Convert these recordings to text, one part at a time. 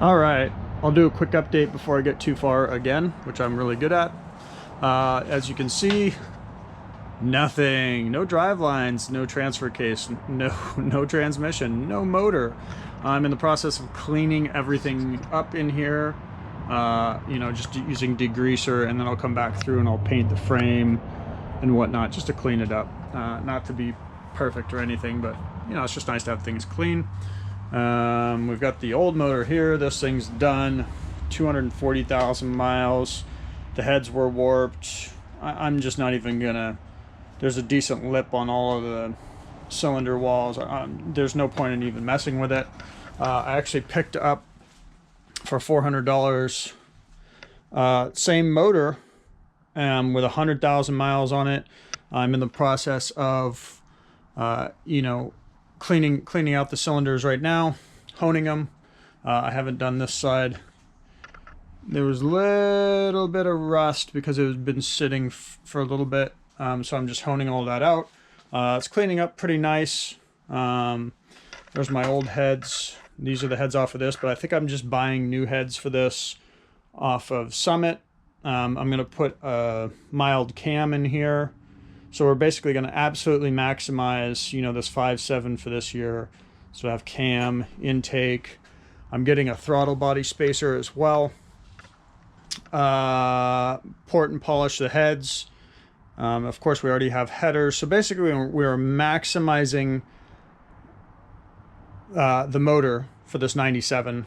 All right, I'll do a quick update before I get too far again, which I'm really good at. As you can see, nothing, no drive lines, no transfer case, no transmission, no motor. I'm in the process of cleaning everything up in here, you know, just using degreaser, and then I'll come back through and I'll paint the frame and whatnot just to clean it up. Not to be perfect or anything, but you know, it's just nice to have things clean. We've got the old motor here. This thing's done, 240,000 miles. The heads were warped. I'm just not even gonna, there's a decent lip on all of the cylinder walls. There's no point in even messing with it. I actually picked up for $400 same motor with 100,000 miles on it. I'm in the process of you know, cleaning out the cylinders right now, honing them. I haven't done this side. There was a little bit of rust because it had been sitting for a little bit, so I'm just honing all that out. It's cleaning up pretty nice. There's my old heads. These are the heads off of this, but I think I'm just buying new heads for this off of Summit. I'm going to put a mild cam in here. So we're basically going to absolutely maximize, you know, this 5.7 for this year. So I have cam, intake. I'm getting a throttle body spacer as well. Port and polish the heads. Of course, we already have headers. So basically, we're maximizing the motor for this 97.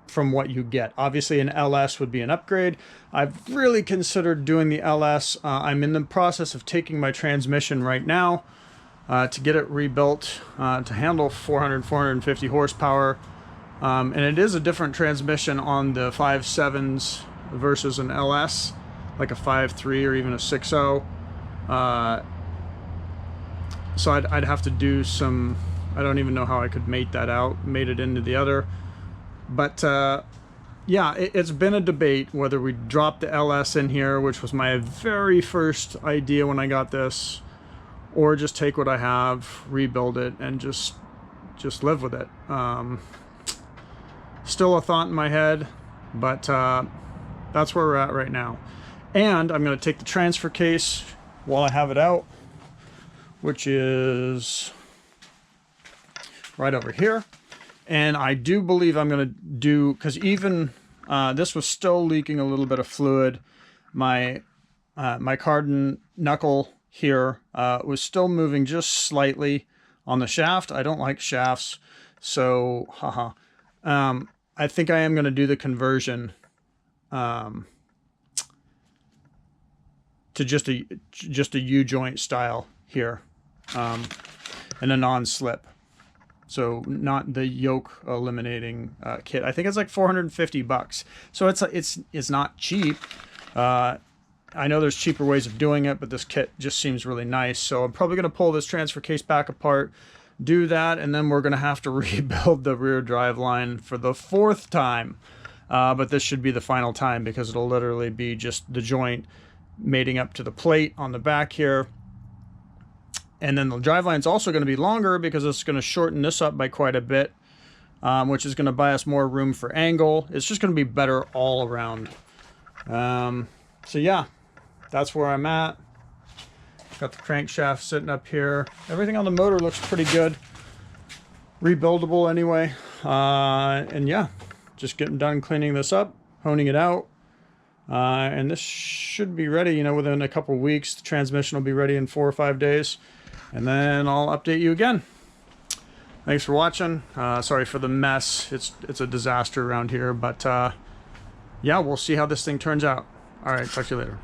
From what you get. Obviously an LS would be an upgrade. I've really considered doing the LS. I'm in the process of taking my transmission right now to get it rebuilt to handle 450 horsepower. And it is a different transmission on the 5.7s versus an LS, like a 5.3 or even a 6.0. So I'd have to do some, I don't even know how I could mate that out, mate it into the other. But yeah, it's been a debate whether we drop the LS in here, which was my very first idea when I got this, or just take what I have, rebuild it, and just live with it. Still a thought in my head, but that's where we're at right now. And I'm going to take the transfer case while I have it out, which is right over here. And I do believe I'm going to do, because even this was still leaking a little bit of fluid. My carbon knuckle here was still moving just slightly on the shaft. I don't like shafts, so I think I am going to do the conversion to just a U-joint style here, and a non-slip. So not the yoke eliminating kit. I think it's like 450 bucks. So it's not cheap. I know there's cheaper ways of doing it, but this kit just seems really nice. So I'm probably going to pull this transfer case back apart, do that, and then we're going to have to rebuild the rear drive line for the 4th time. But this should be the final time, because it'll literally be just the joint mating up to the plate on the back here. And then the driveline is also going to be longer because it's going to shorten this up by quite a bit, which is going to buy us more room for angle. It's just going to be better all around. So yeah, that's where I'm at. Got the crankshaft sitting up here. Everything on the motor looks pretty good. Rebuildable anyway. And yeah, just getting done cleaning this up, honing it out. And this should be ready, you know, within a couple weeks. The transmission will be ready in 4 or 5 days. And then I'll update you again. Thanks for watching. Sorry for the mess. It's a disaster around here, but yeah, we'll see how this thing turns out. All right, talk to you later.